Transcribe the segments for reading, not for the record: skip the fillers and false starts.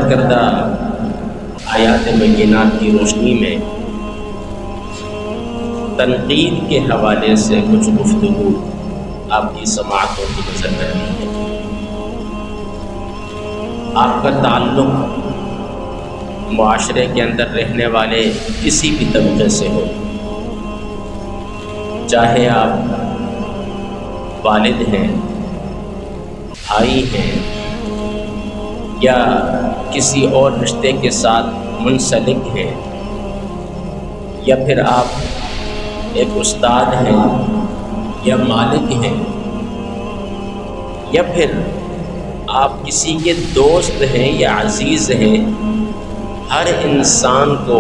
کردہ آیات بینات کی روشنی میں تنقید کے حوالے سے کچھ گفتگو آپ کی سماعتوں کی نظر میں آئی ہے۔ آپ کا تعلق معاشرے کے اندر رہنے والے کسی بھی طبقے سے ہو، چاہے آپ والد ہیں، بھائی ہیں، یا کسی اور رشتے کے ساتھ منسلک ہیں، یا پھر آپ ایک استاد ہیں یا مالک ہیں، یا پھر آپ کسی کے دوست ہیں یا عزیز ہیں، ہر انسان کو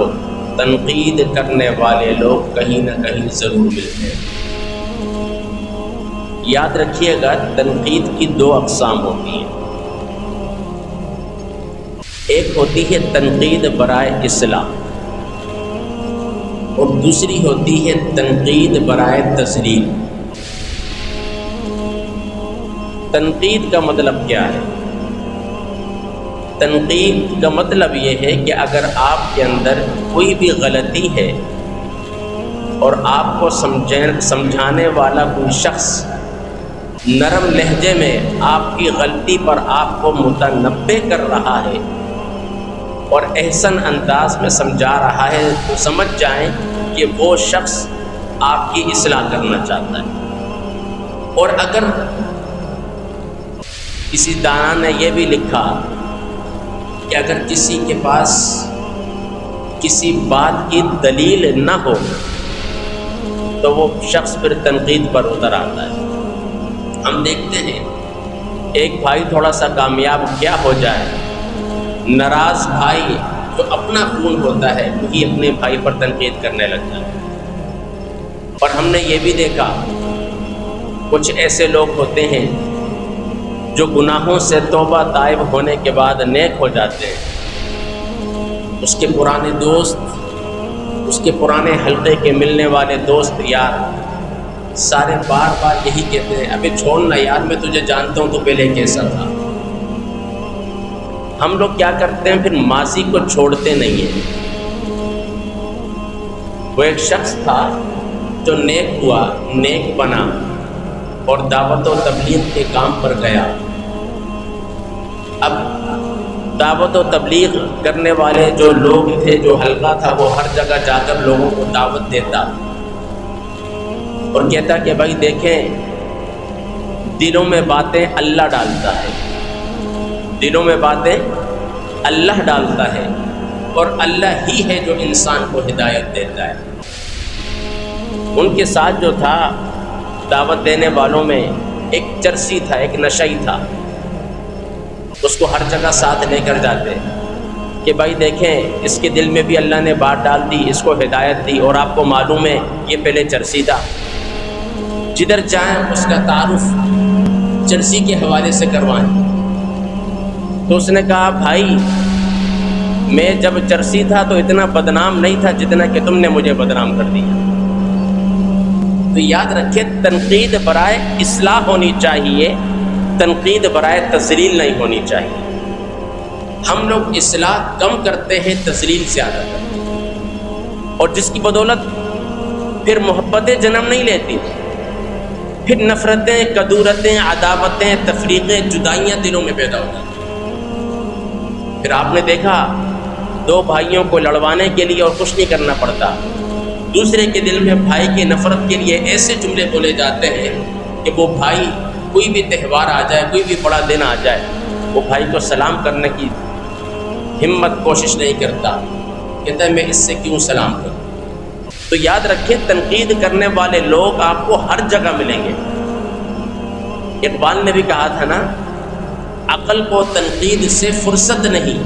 تنقید کرنے والے لوگ کہیں نہ کہیں ضرور ملتے ہیں۔ یاد رکھیے گا، تنقید کی دو اقسام ہوتی ہیں۔ ایک ہوتی ہے تنقید برائے اصلاح، اور دوسری ہوتی ہے تنقید برائے تذلیل۔ تنقید کا مطلب کیا ہے؟ تنقید کا مطلب یہ ہے کہ اگر آپ کے اندر کوئی بھی غلطی ہے اور آپ کو سمجھانے والا کوئی شخص نرم لہجے میں آپ کی غلطی پر آپ کو متنبہ کر رہا ہے اور احسن انداز میں سمجھا رہا ہے، تو سمجھ جائیں کہ وہ شخص آپ کی اصلاح کرنا چاہتا ہے۔ اور اگر کسی دانا نے یہ بھی لکھا کہ اگر کسی کے پاس کسی بات کی دلیل نہ ہو تو وہ شخص پھر تنقید پر اتر آتا ہے۔ ہم دیکھتے ہیں ایک بھائی تھوڑا سا کامیاب کیا ہو جائے، ناراض بھائی جو اپنا خون ہوتا ہے وہی اپنے بھائی پر تنقید کرنے لگتا ہے۔ اور ہم نے یہ بھی دیکھا کچھ ایسے لوگ ہوتے ہیں جو گناہوں سے توبہ تائب ہونے کے بعد نیک ہو جاتے ہیں۔ اس کے پرانے دوست، اس کے پرانے حلقے کے ملنے والے دوست یار سارے بار بار یہی کہتے ہیں، ابھی چھوڑنا یار، میں تجھے جانتا ہوں تو پہلے کیسا تھا۔ ہم لوگ کیا کرتے ہیں، پھر ماضی کو چھوڑتے نہیں ہیں۔ وہ ایک شخص تھا جو نیک ہوا، نیک بنا اور دعوت و تبلیغ کے کام پر گیا۔ اب دعوت و تبلیغ کرنے والے جو لوگ تھے، جو حلقہ تھا، وہ ہر جگہ جا کر لوگوں کو دعوت دیتا اور کہتا کہ بھائی دیکھیں، دلوں میں باتیں اللہ ڈالتا ہے، دلوں میں باتیں اللہ ڈالتا ہے، اور اللہ ہی ہے جو انسان کو ہدایت دیتا ہے۔ ان کے ساتھ جو تھا دعوت دینے والوں میں ایک چرسی تھا، ایک نشئی تھا، اس کو ہر جگہ ساتھ لے کر جاتے کہ بھائی دیکھیں، اس کے دل میں بھی اللہ نے بات ڈال دی، اس کو ہدایت دی، اور آپ کو معلوم ہے یہ پہلے چرسی تھا۔ جدھر جائیں اس کا تعارف چرسی کے حوالے سے کروائیں۔ تو اس نے کہا بھائی میں جب چرسی تھا تو اتنا بدنام نہیں تھا جتنا کہ تم نے مجھے بدنام کر دیا۔ تو یاد رکھیں، تنقید برائے اصلاح ہونی چاہیے، تنقید برائے تذلیل نہیں ہونی چاہیے۔ ہم لوگ اصلاح کم کرتے ہیں، تذلیل زیادہ کرتے ہیں، اور جس کی بدولت پھر محبتیں جنم نہیں لیتی، پھر نفرتیں، کدورتیں، عداوتیں، تفریقیں، جدائیاں دلوں میں پیدا ہوتی ہیں۔ پھر آپ نے دیکھا دو بھائیوں کو لڑوانے کے لیے اور کچھ نہیں کرنا پڑتا، دوسرے کے دل میں بھائی کی نفرت کے لیے ایسے جملے بولے جاتے ہیں کہ وہ بھائی کوئی بھی تہوار آ جائے، کوئی بھی بڑا دن آ جائے، وہ بھائی کو سلام کرنے کی ہمت کوشش نہیں کرتا، کہتا ہے میں اس سے کیوں سلام کروں۔ تو یاد رکھیں، تنقید کرنے والے لوگ آپ کو ہر جگہ ملیں گے۔ اقبال نے بھی کہا تھا نا، عقل کو تنقید سے فرصت نہیں،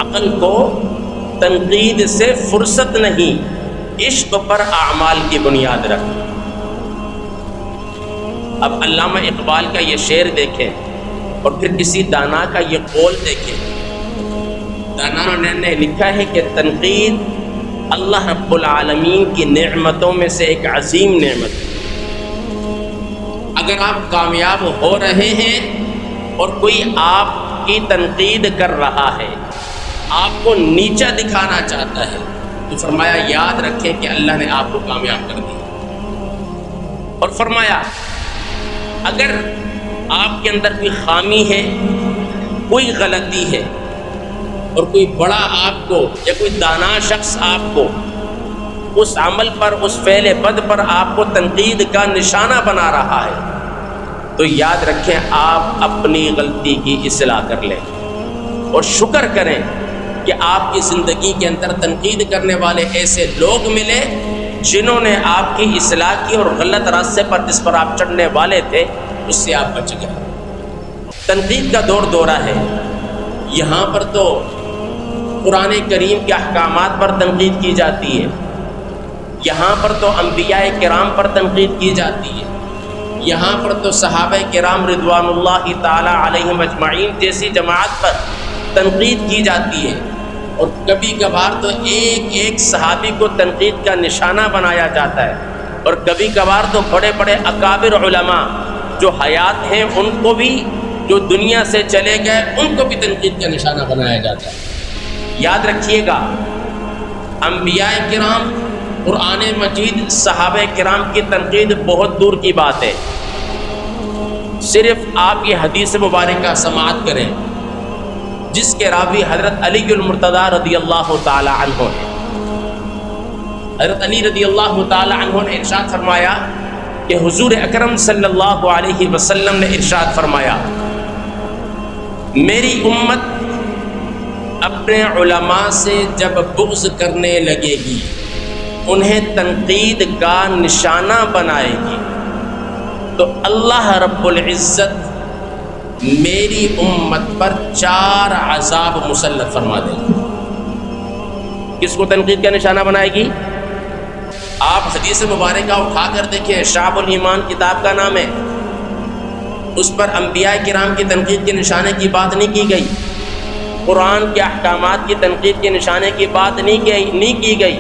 عقل کو تنقید سے فرصت نہیں، عشق پر اعمال کی بنیاد رکھ۔ اب علامہ اقبال کا یہ شعر دیکھیں اور پھر کسی دانا کا یہ قول دیکھیں دانانوں نے لکھا ہے کہ تنقید اللہ رب العالمین کی نعمتوں میں سے ایک عظیم نعمت ہے۔ اگر آپ کامیاب ہو رہے ہیں اور کوئی آپ کی تنقید کر رہا ہے، آپ کو نیچا دکھانا چاہتا ہے، تو فرمایا یاد رکھیں کہ اللہ نے آپ کو کامیاب کر دیا۔ اور فرمایا اگر آپ کے اندر کوئی خامی ہے، کوئی غلطی ہے، اور کوئی بڑا آپ کو یا کوئی دانا شخص آپ کو اس عمل پر، اس فعل بد پر آپ کو تنقید کا نشانہ بنا رہا ہے، تو یاد رکھیں آپ اپنی غلطی کی اصلاح کر لیں اور شکر کریں کہ آپ کی زندگی کے اندر تنقید کرنے والے ایسے لوگ ملے جنہوں نے آپ کی اصلاح کی اور غلط راستے پر جس پر آپ چڑھنے والے تھے اس سے آپ بچ گئے۔ تنقید کا دورہ ہے۔ یہاں پر تو قرآن کریم کے احکامات پر تنقید کی جاتی ہے، یہاں پر تو انبیاء کرام پر تنقید کی جاتی ہے، یہاں پر تو صحابہ کرام رضوان اللہ تعالی علیہم اجمعین جیسی جماعت پر تنقید کی جاتی ہے، اور کبھی کبھار تو ایک صحابی کو تنقید کا نشانہ بنایا جاتا ہے، اور کبھی کبھار تو بڑے بڑے اکابر علماء جو حیات ہیں ان کو بھی، جو دنیا سے چلے گئے ان کو بھی تنقید کا نشانہ بنایا جاتا ہے۔ یاد رکھیے گا انبیاء کرام، قرآن مجید، صحابہ کرام کی تنقید بہت دور کی بات ہے۔ صرف آپ یہ حدیث مبارکہ سماعت کریں جس کے راوی حضرت علی المرتضیٰ رضی اللہ تعالی عنہ ہیں۔ حضرت علی رضی اللہ تعالی عنہ نے ارشاد فرمایا کہ حضور اکرم صلی اللہ علیہ وسلم نے ارشاد فرمایا، میری امت اپنے علماء سے جب بغض کرنے لگے گی، انہیں تنقید کا نشانہ بنائے گی، تو اللہ رب العزت میری امت پر 4 عذاب مسلط فرما دے گی۔ کس کو تنقید کا نشانہ بنائے گی؟ آپ حدیث مبارکہ اٹھا کر دیکھیں، شعب الایمان کتاب کا نام ہے، اس پر انبیاء کرام کی تنقید کے نشانے کی بات نہیں کی گئی، قرآن کے احکامات کی تنقید کے نشانے کی بات نہیں کی گئی،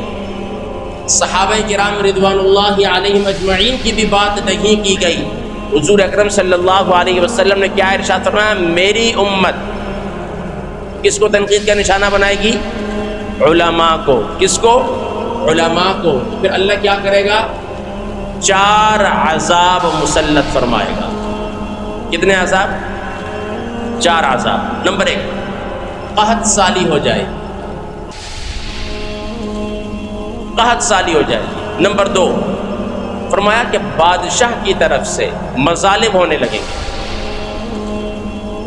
صحابہ کرام رضوان اللہ علیہم اجمعین کی بھی بات نہیں کی گئی۔ حضور اکرم صلی اللہ علیہ وسلم نے کیا ارشاد فرمایا؟ میری امت کس کو تنقید کا نشانہ بنائے گی؟ علماء کو۔ کس کو؟ علماء کو۔ پھر اللہ کیا کرے گا؟ 4 عذاب مسلط فرمائے گا۔ کتنے عذاب؟ 4 عذاب۔ نمبر 1، قحط سالی ہو جائے، قحط سالی ہو جائے۔ نمبر 2، فرمایا کہ بادشاہ کی طرف سے مظالم ہونے لگیں گے،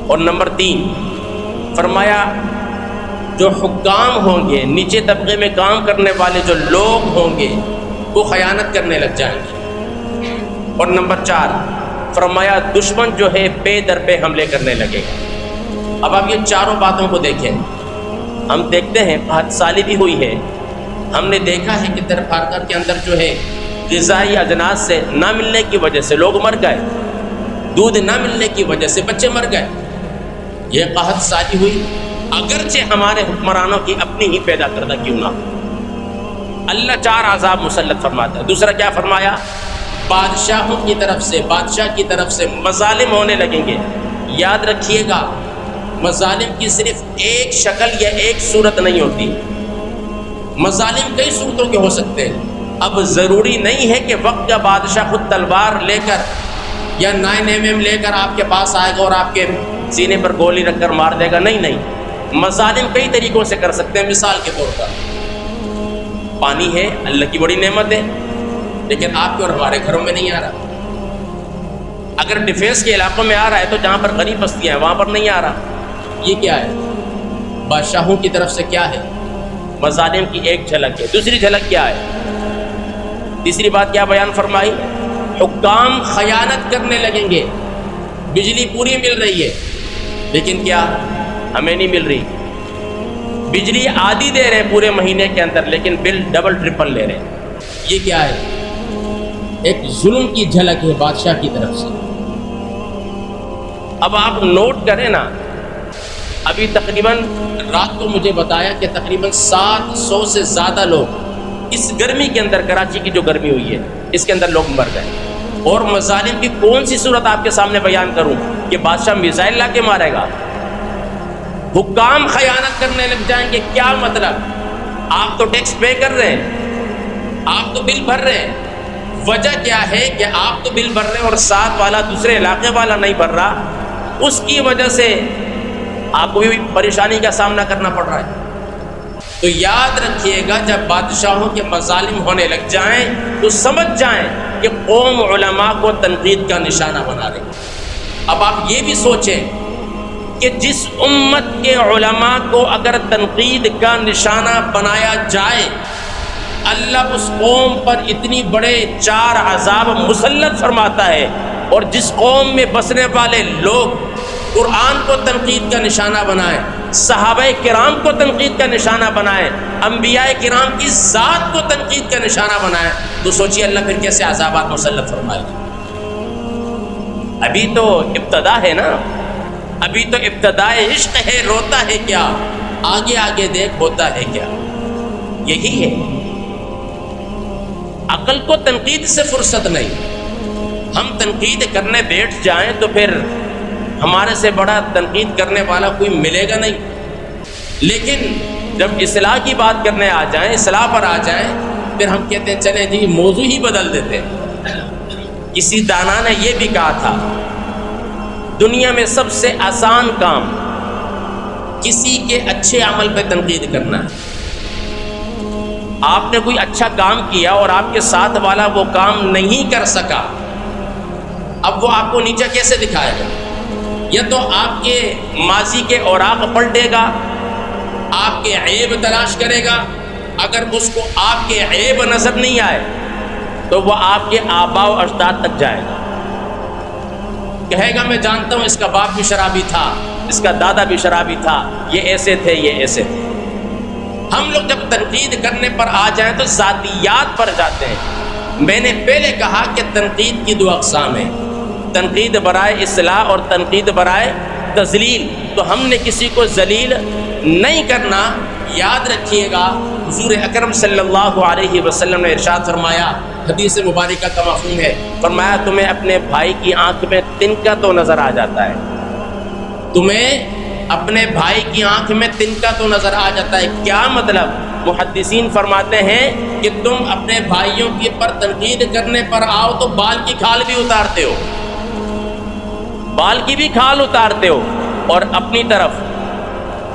اور نمبر 3 فرمایا جو حکام ہوں گے، نیچے طبقے میں کام کرنے والے جو لوگ ہوں گے وہ خیانت کرنے لگ جائیں گے، اور نمبر 4 فرمایا دشمن جو ہے بے در پہ حملے کرنے لگے گا۔ اب آپ یہ چاروں باتوں کو دیکھیں، ہم دیکھتے ہیں قحط سالی بھی ہوئی ہے، ہم نے دیکھا ہے کہ دربھارگاہ کے اندر جو ہے غذائی اجناس سے نہ ملنے کی وجہ سے لوگ مر گئے، دودھ نہ ملنے کی وجہ سے بچے مر گئے، یہ قحط سالی ہوئی، اگرچہ ہمارے حکمرانوں کی اپنی ہی پیدا کردہ کیوں نہ ہو۔ اللہ 4 عذاب مسلط فرماتا ہے۔ دوسرا کیا فرمایا؟ بادشاہوں کی طرف سے، بادشاہ کی طرف سے مظالم ہونے لگیں گے۔ یاد رکھیے گا مظالم کی صرف ایک شکل یا ایک صورت نہیں ہوتی، مظالم کئی صورتوں کے ہو سکتے ہیں۔ اب ضروری نہیں ہے کہ وقت کا بادشاہ خود تلوار لے کر یا 9mm لے کر آپ کے پاس آئے گا اور آپ کے سینے پر گولی رکھ کر مار دے گا، نہیں، مظالم کئی طریقوں سے کر سکتے ہیں۔ مثال کے طور پر پانی ہے، اللہ کی بڑی نعمت ہے، لیکن آپ کے اور ہمارے گھروں میں نہیں آ رہا۔ اگر ڈیفینس کے علاقوں میں آ رہا ہے تو جہاں پر غریب بستیاں ہیں وہاں پر نہیں آ رہا۔ یہ کیا ہے؟ بادشاہوں کی طرف سے کیا ہے؟ مظالم کی ایک جھلک ہے۔ دوسری جھلک کیا ہے؟ تیسری بات کیا بیان فرمائی؟ حکام خیانت کرنے لگیں گے۔ بجلی پوری مل رہی ہے لیکن کیا ہمیں نہیں مل رہی، بجلی آدھی دے رہے ہیں پورے مہینے کے اندر لیکن بل ڈبل ٹرپل لے رہے ہیں۔ یہ کیا ہے؟ ایک ظلم کی جھلک ہے بادشاہ کی طرف سے۔ اب آپ نوٹ کریں نا، ابھی تقریباً رات کو مجھے بتایا کہ تقریباً 700 سے زیادہ لوگ اس گرمی کے اندر، کراچی کی جو گرمی ہوئی ہے اس کے اندر لوگ مر گئے. اور مظالم کی کون سی صورت آپ کے سامنے بیان کروں کہ بادشاہ میزائل لا کے مارے گا، حکام خیانت کرنے لگ جائیں گے. کیا مطلب؟ آپ تو ٹیکس پے کر رہے ہیں، آپ تو بل بھر رہے ہیں. وجہ کیا ہے کہ آپ تو بل بھر رہے ہیں اور ساتھ والا دوسرے علاقے والا نہیں بھر رہا، اس کی وجہ سے آپ کو بھی پریشانی کا سامنا کرنا پڑ رہا ہے. تو یاد رکھیے گا جب بادشاہوں کے مظالم ہونے لگ جائیں تو سمجھ جائیں کہ قوم علماء کو تنقید کا نشانہ بنا رہی. اب آپ یہ بھی سوچیں کہ جس امت کے علماء کو اگر تنقید کا نشانہ بنایا جائے، اللہ اس قوم پر اتنی بڑے 4 عذاب مسلط فرماتا ہے. اور جس قوم میں بسنے والے لوگ قرآن کو تنقید کا نشانہ بنائیں، صحابہ کرام کو تنقید کا نشانہ بنائیں، انبیاء کرام کی ذات کو تنقید کا نشانہ بنائیں، تو سوچیے اللہ پھر کیسے عذابات مسلط فرمائے گا. ابھی تو ابتدا ہے نا، ابھی تو ابتدائے عشق ہے. روتا ہے کیا، آگے آگے دیکھ ہوتا ہے کیا. یہی ہے، عقل کو تنقید سے فرصت نہیں. ہم تنقید کرنے بیٹھ جائیں تو پھر ہمارے سے بڑا تنقید کرنے والا کوئی ملے گا نہیں. لیکن جب اصلاح کی بات کرنے آ جائیں، اصلاح پر آ جائیں، پھر ہم کہتے ہیں چلیں جی موضوع ہی بدل دیتے ہیں. کسی دانا نے یہ بھی کہا تھا، دنیا میں سب سے آسان کام کسی کے اچھے عمل پہ تنقید کرنا ہے. آپ نے کوئی اچھا کام کیا اور آپ کے ساتھ والا وہ کام نہیں کر سکا، اب وہ آپ کو نیچا کیسے دکھائے گا؟ یا تو آپ کے ماضی کے اوراق پلٹے گا، آپ کے عیب تلاش کرے گا. اگر اس کو آپ کے عیب نظر نہیں آئے تو وہ آپ کے آباء و اجداد تک جائے گا، کہے گا میں جانتا ہوں اس کا باپ بھی شرابی تھا، اس کا دادا بھی شرابی تھا، یہ ایسے تھے، یہ ایسے تھے. ہم لوگ جب تنقید کرنے پر آ جائیں تو ذاتیات پر جاتے ہیں. میں نے پہلے کہا کہ تنقید کی 2 اقسام ہیں، تنقید برائے اصلاح اور تنقید برائے تذلیل. تو ہم نے کسی کو ذلیل نہیں کرنا. یاد رکھیے گا حضور اکرم صلی اللہ علیہ وسلم نے ارشاد فرمایا، حدیث مبارکہ کا مفہوم ہے، فرمایا تمہیں اپنے بھائی کی آنکھ میں تنکا تو نظر آ جاتا ہے، تمہیں اپنے بھائی کی آنکھ میں تنکا تو نظر آ جاتا ہے. کیا مطلب؟ محدثین فرماتے ہیں کہ تم اپنے بھائیوں کی پر تنقید کرنے پر آؤ تو بال کی کھال بھی اتارتے ہو، بال کی بھی کھال اتارتے ہو، اور اپنی طرف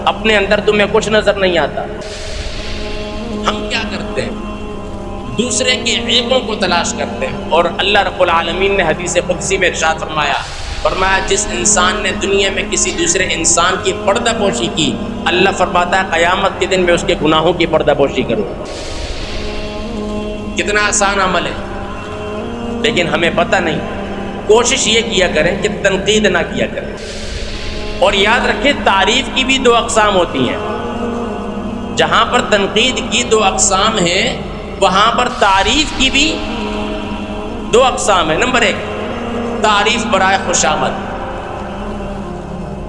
اپنے اندر تمہیں کچھ نظر نہیں آتا. ہم کیا کرتے ہیں؟ دوسرے کے عیبوں کو تلاش کرتے ہیں. اور اللہ رب العالمین نے حدیث قدسی میں ارشاد فرمایا جس انسان نے دنیا میں کسی دوسرے انسان کی پردہ پوشی کی، اللہ فرماتا ہے قیامت کے دن میں اس کے گناہوں کی پردہ پوشی کروں. کتنا آسان عمل ہے، لیکن ہمیں پتہ نہیں. کوشش یہ کیا کریں کہ تنقید نہ کیا کریں. اور یاد رکھیں تعریف کی بھی 2 اقسام ہوتی ہیں. جہاں پر تنقید کی 2 اقسام ہیں وہاں پر تعریف کی بھی 2 اقسام ہیں. نمبر 1 تعریف برائے خوشامد،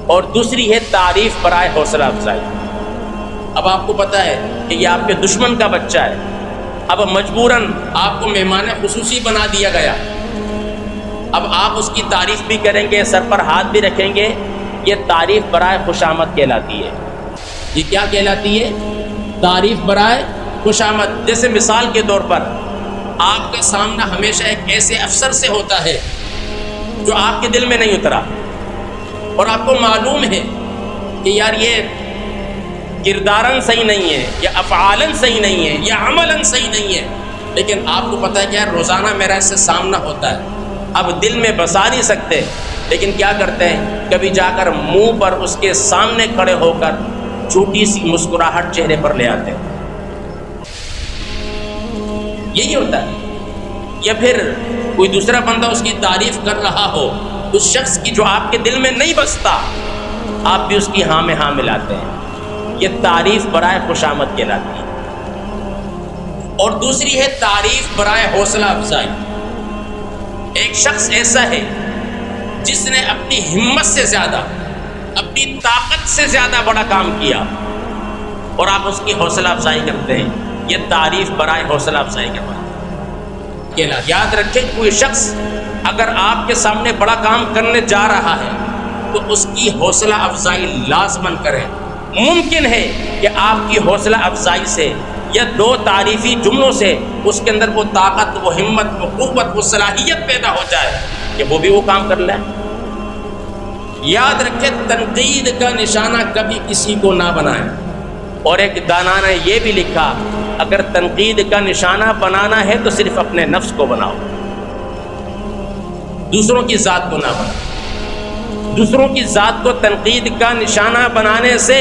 اور دوسری ہے تعریف برائے حوصلہ افزائی. اب آپ کو پتہ ہے کہ یہ آپ کے دشمن کا بچہ ہے، اب مجبوراً آپ کو مہمان خصوصی بنا دیا گیا. اب آپ اس کی تعریف بھی کریں گے، سر پر ہاتھ بھی رکھیں گے. یہ تعریف برائے خوشامد کہلاتی ہے. یہ کیا کہلاتی ہے؟ تعریف برائے خوشامد. جیسے مثال کے طور پر آپ کا سامنا ہمیشہ ایک ایسے افسر سے ہوتا ہے جو آپ کے دل میں نہیں اترا، اور آپ کو معلوم ہے کہ یار یہ کرداراً صحیح نہیں ہے، یا افعالاً صحیح نہیں ہے، یا عملاً صحیح نہیں ہے، لیکن آپ کو پتہ ہے کہ یار روزانہ میرا اس سے سامنا ہوتا ہے. اب دل میں بسا نہیں سکتے، لیکن کیا کرتے ہیں، کبھی جا کر منہ پر اس کے سامنے کھڑے ہو کر چھوٹی سی مسکراہٹ چہرے پر لے آتے ہیں. یہی ہوتا ہے. یا پھر کوئی دوسرا بندہ اس کی تعریف کر رہا ہو، اس شخص کی جو آپ کے دل میں نہیں بستا، آپ بھی اس کی ہاں میں ہاں ملاتے ہیں. یہ تعریف برائے خوشامد کہلاتی ہے. اور دوسری ہے تعریف برائے حوصلہ افزائی. ایک شخص ایسا ہے جس نے اپنی ہمت سے زیادہ اپنی طاقت سے زیادہ بڑا کام کیا اور آپ اس کی حوصلہ افزائی کرتے ہیں، یہ تعریف برائے حوصلہ افزائی کروانا۔ یاد رکھیں کوئی شخص اگر آپ کے سامنے بڑا کام کرنے جا رہا ہے تو اس کی حوصلہ افزائی لازماً کریں۔ ممکن ہے کہ آپ کی حوصلہ افزائی سے یا دو تعریفی جملوں سے اس کے اندر وہ طاقت، وہ ہمت، وہ قوت، وہ صلاحیت پیدا ہو جائے کہ وہ بھی وہ کام کر لے۔ یاد رکھیں تنقید کا نشانہ کبھی کسی کو نہ بنائیں، اور ایک دانا نے یہ بھی لکھا اگر تنقید کا نشانہ بنانا ہے تو صرف اپنے نفس کو بناؤ، دوسروں کی ذات کو نہ بناؤ۔ دوسروں کی ذات کو تنقید کا نشانہ بنانے سے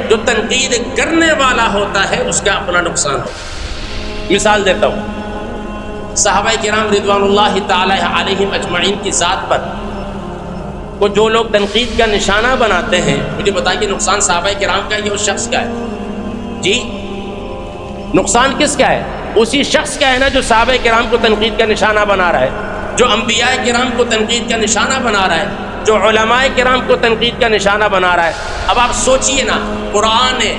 جو تنقید کرنے والا ہوتا ہے اس کا اپنا نقصان ہوتا ہے۔ مثال دیتا ہوں، صحابہ کرام رضوان اللہ تعالی علیہم اجمعین کی ذات پر کو جو لوگ تنقید کا نشانہ بناتے ہیں، مجھے بتائیں کہ نقصان صحابہ کرام کا ہے یا اس شخص کا ہے؟ جی نقصان کس کا ہے؟ اسی شخص کا ہے نا جو صحابہ کرام کو تنقید کا نشانہ بنا رہا ہے، جو انبیاء کرام کو تنقید کا نشانہ بنا رہا ہے، جو علماء کرام کو تنقید کا نشانہ بنا رہا ہے۔ اب آپ سوچئے نا، قرآن نے،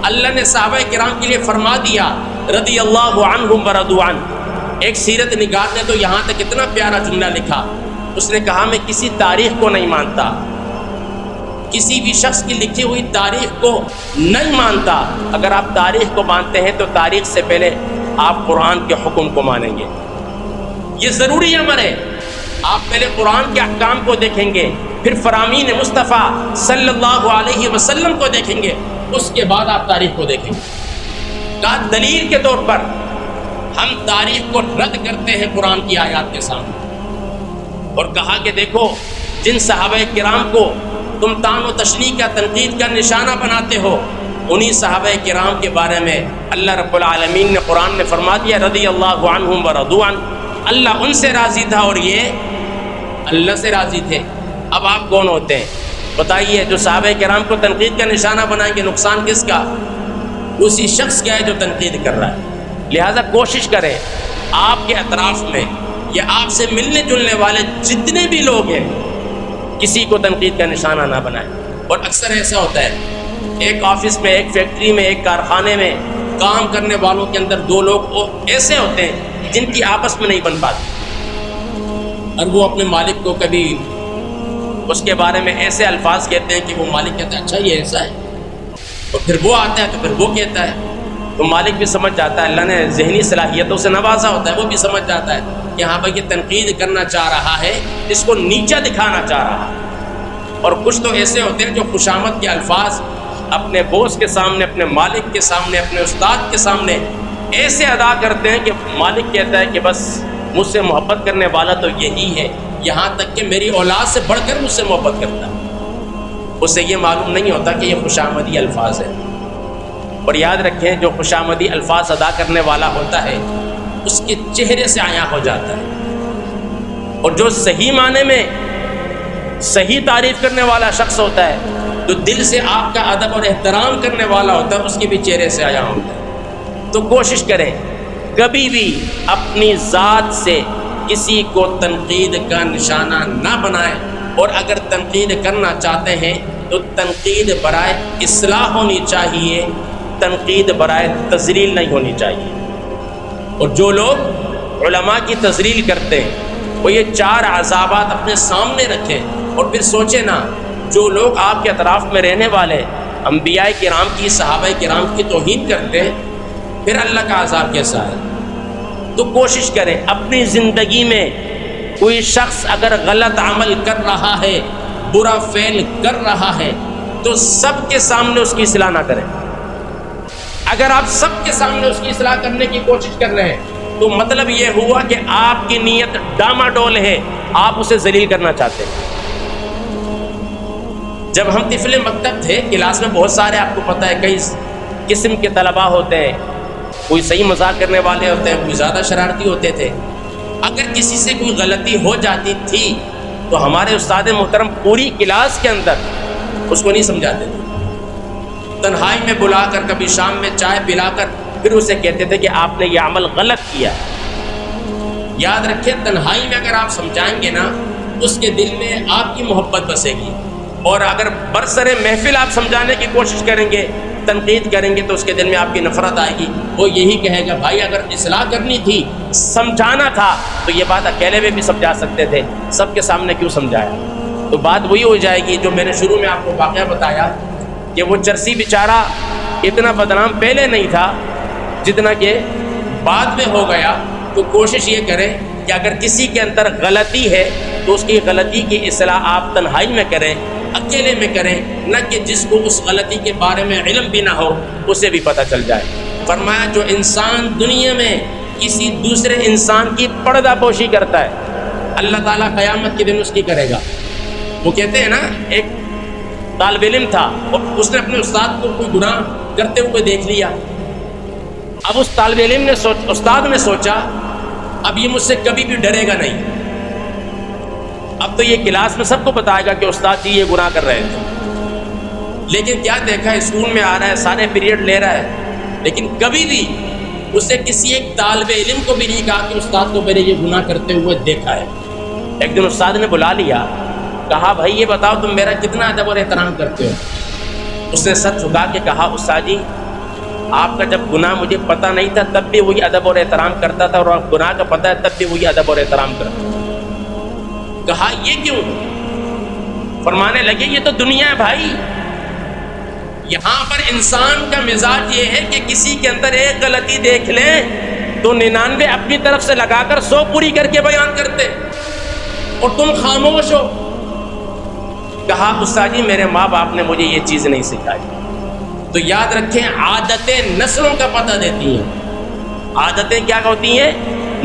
اللہ نے صحابہ کرام کے لیے فرما دیا رضی اللہ عنہم ورضوا عنہ۔ ایک سیرت نگار نے تو یہاں تک اتنا پیارا جملہ لکھا، اس نے کہا میں کسی تاریخ کو نہیں مانتا، کسی بھی شخص کی لکھی ہوئی تاریخ کو نہیں مانتا۔ اگر آپ تاریخ کو مانتے ہیں تو تاریخ سے پہلے آپ قرآن کے حکم کو مانیں گے، یہ ضروری امر ہے۔ آپ پہلے قرآن کے احکام کو دیکھیں گے، پھر فرامین مصطفیٰ صلی اللہ علیہ وسلم کو دیکھیں گے، اس کے بعد آپ تاریخ کو دیکھیں گے۔ کہا دلیل کے طور پر ہم تاریخ کو رد کرتے ہیں قرآن کی آیات کے سامنے، اور کہا کہ دیکھو جن صحابہ کرام کو تم طعن و تشنیع کا، تنقید کا نشانہ بناتے ہو، انہی صحابہ کرام کے بارے میں اللہ رب العالمین نے قرآن میں فرما دیا رضی اللہ عنہم ورضوا عنہ، اللہ ان سے راضی تھا اور یہ اللہ سے راضی تھے۔ اب آپ کون ہوتے ہیں بتائیے جو صحابہ کرام کو تنقید کا نشانہ بنائیں گے؟ نقصان کس کا؟ اسی شخص کا ہے جو تنقید کر رہا ہے۔ لہٰذا کوشش کریں آپ کے اطراف میں یا آپ سے ملنے جلنے والے جتنے بھی لوگ ہیں کسی کو تنقید کا نشانہ نہ بنائیں۔ اور اکثر ایسا ہوتا ہے ایک آفس میں، ایک فیکٹری میں، ایک کارخانے میں کام کرنے والوں کے اندر دو لوگ ایسے ہوتے ہیں جن کی آپس میں نہیں بن پاتی، اور وہ اپنے مالک کو کبھی اس کے بارے میں ایسے الفاظ کہتے ہیں کہ وہ مالک کہتا ہے اچھا یہ ایسا ہے، اور پھر وہ آتا ہے تو پھر وہ کہتا ہے، تو مالک بھی سمجھ جاتا ہے، اللہ نے ذہنی صلاحیتوں سے نوازا ہوتا ہے، وہ بھی سمجھ جاتا ہے کہ ہاں بھائی یہ تنقید کرنا چاہ رہا ہے، اس کو نیچا دکھانا چاہ رہا ہے۔ اور کچھ تو ایسے ہوتے ہیں جو خوشامد کے الفاظ اپنے بوس کے سامنے، اپنے مالک کے سامنے، اپنے استاد کے سامنے ایسے ادا کرتے ہیں کہ مالک کہتا ہے کہ بس مجھ سے محبت کرنے والا تو یہی ہے، یہاں تک کہ میری اولاد سے بڑھ کر مجھ سے محبت کرتا ہے۔ اسے یہ معلوم نہیں ہوتا کہ یہ خوشامدی الفاظ ہے۔ اور یاد رکھیں جو خوشامدی الفاظ ادا کرنے والا ہوتا ہے اس کے چہرے سے عیاں ہو جاتا ہے، اور جو صحیح معنی میں صحیح تعریف کرنے والا شخص ہوتا ہے، جو دل سے آپ کا ادب اور احترام کرنے والا ہوتا ہے، اس کے بھی چہرے سے عیاں ہوتا ہے۔ تو کوشش کریں کبھی بھی اپنی ذات سے کسی کو تنقید کا نشانہ نہ بنائیں، اور اگر تنقید کرنا چاہتے ہیں تو تنقید برائے اصلاح ہونی چاہیے، تنقید برائے تذلیل نہیں ہونی چاہیے۔ اور جو لوگ علماء کی تذلیل کرتے ہیں وہ یہ چار عذابات اپنے سامنے رکھیں، اور پھر سوچیں نا جو لوگ آپ کے اطراف میں رہنے والے انبیاء کرام کی، صحابہ کرام کی توہین کرتے ہیں، پھر اللہ کا عذاب کیسا ہے۔ تو کوشش کریں اپنی زندگی میں کوئی شخص اگر غلط عمل کر رہا ہے، برا فعل کر رہا ہے، تو سب کے سامنے اس کی اصلاح نہ کریں۔ اگر آپ سب کے سامنے اس کی اصلاح کرنے کی کوشش کر رہے ہیں تو مطلب یہ ہوا کہ آپ کی نیت ڈاماڈول ہے، آپ اسے ذلیل کرنا چاہتے ہیں۔ جب ہم طفل مکتب تھے، کلاس میں بہت سارے آپ کو پتہ ہے کئی قسم کے طلباء ہوتے ہیں، کوئی صحیح مذاق کرنے والے ہوتے ہیں، کوئی زیادہ شرارتی ہوتے تھے۔ اگر کسی سے کوئی غلطی ہو جاتی تھی تو ہمارے استاد محترم پوری کلاس کے اندر اس کو نہیں سمجھاتے تھے، تنہائی میں بلا کر، کبھی شام میں چائے پلا کر پھر اسے کہتے تھے کہ آپ نے یہ عمل غلط کیا۔ یاد رکھیں تنہائی میں اگر آپ سمجھائیں گے نا، اس کے دل میں آپ کی محبت بسے گی، اور اگر برسر محفل آپ سمجھانے کی کوشش کریں گے، تنقید کریں گے، تو اس کے دل میں آپ کی نفرت آئے گی. وہ یہی کہے گا بھائی اگر اصلاح کرنی تھی، سمجھانا تھا، تو یہ بات اکیلے میں بھی سمجھا سکتے تھے، سب کے سامنے کیوں سمجھایا؟ تو بات وہی ہو جائے گی جو میں نے شروع میں آپ کو واقعہ بتایا کہ وہ چرسی بیچارہ اتنا بدنام پہلے نہیں تھا جتنا کہ بعد میں ہو گیا. تو کوشش یہ کریں کہ اگر کسی کے اندر غلطی ہے تو اس کی غلطی کی اصلاح آپ تنہائی میں کریں، اکیلے میں کریں، نہ کہ جس کو اس غلطی کے بارے میں علم بھی نہ ہو اسے بھی پتہ چل جائے. فرمایا جو انسان دنیا میں کسی دوسرے انسان کی پردہ پوشی کرتا ہے، اللہ تعالیٰ قیامت کے دن اس کی کرے گا. وہ کہتے ہیں نا، ایک طالب علم تھا اور اس نے اپنے استاد کو کوئی گناہ کرتے ہوئے دیکھ لیا. اب اس طالب علم نے استاد نے سوچا اب یہ مجھ سے کبھی بھی ڈرے گا نہیں. اب تو یہ کلاس میں سب کو بتائے گا کہ استاد جی یہ گناہ کر رہے تھے. لیکن کیا دیکھا، اسکول میں آ رہا ہے، سارے پیریڈ لے رہا ہے، لیکن کبھی بھی اس سے کسی ایک طالب علم کو بھی نہیں کہا کہ استاد کو میں نے یہ گناہ کرتے ہوئے دیکھا ہے. ایک دن استاد نے بلا لیا، کہا بھائی یہ بتاؤ تم میرا کتنا ادب اور احترام کرتے ہو؟ اس نے سر جھکا کے کہا استاد جی آپ کا جب گناہ مجھے پتہ نہیں تھا تب بھی وہی ادب اور احترام کرتا تھا، اور اب گناہ کا پتہ ہے تب بھی وہی ادب اور احترام کرتا تھا. کہا یہ کیوں؟ فرمانے لگے یہ تو دنیا ہے بھائی، یہاں پر انسان کا مزاج یہ ہے کہ کسی کے اندر ایک غلطی دیکھ لیں تو 99 اپنی طرف سے لگا کر 100 پوری کر کے بیان کرتے، اور تم خاموش ہو. کہا استاد جی میرے ماں باپ نے مجھے یہ چیز نہیں سکھائی. تو یاد رکھیں عادتیں نسلوں کا پتہ دیتی ہیں. عادتیں کیا ہوتی ہیں؟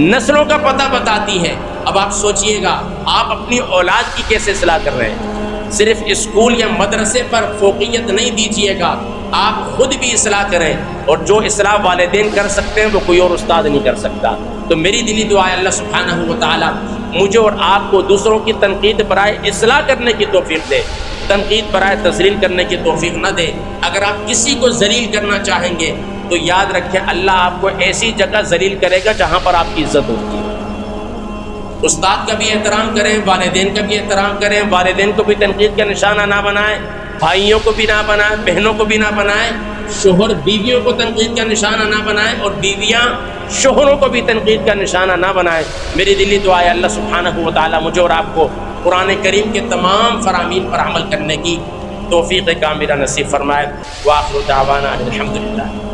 نسلوں کا پتہ بتاتی ہیں. اب آپ سوچئے گا آپ اپنی اولاد کی کیسے اصلاح کر رہے ہیں؟ صرف اسکول یا مدرسے پر فوقیت نہیں دیجیے گا، آپ خود بھی اصلاح کریں، اور جو اصلاح والدین کر سکتے ہیں وہ کوئی اور استاد نہیں کر سکتا. تو میری دلی دعا ہے اللہ سبحانہ و تعالی مجھے اور آپ کو دوسروں کی تنقید برائے اصلاح کرنے کی توفیق دے، تنقید برائے تذلیل کرنے کی توفیق نہ دے. اگر آپ کسی کو ذلیل کرنا چاہیں گے تو یاد رکھیں اللہ آپ کو ایسی جگہ ذلیل کرے گا جہاں پر آپ کی عزت ہوتی ہے. استاد کا بھی احترام کریں، والدین کا بھی احترام کریں، والدین کو بھی تنقید کا نشانہ نہ بنائیں، بھائیوں کو بھی نہ بنائیں، بہنوں کو بھی نہ بنائیں، شوہر بیویوں کو تنقید کا نشانہ نہ بنائیں، اور بیویاں شوہروں کو بھی تنقید کا نشانہ نہ بنائیں. میری دلی دعا ہے اللہ سبحانہ و تعالی مجھے اور آپ کو قرآن کریم کے تمام فرامین پر عمل کرنے کی توفیق کاملہ نصیب فرمائے. وآخر دعوانا الحمدللہ.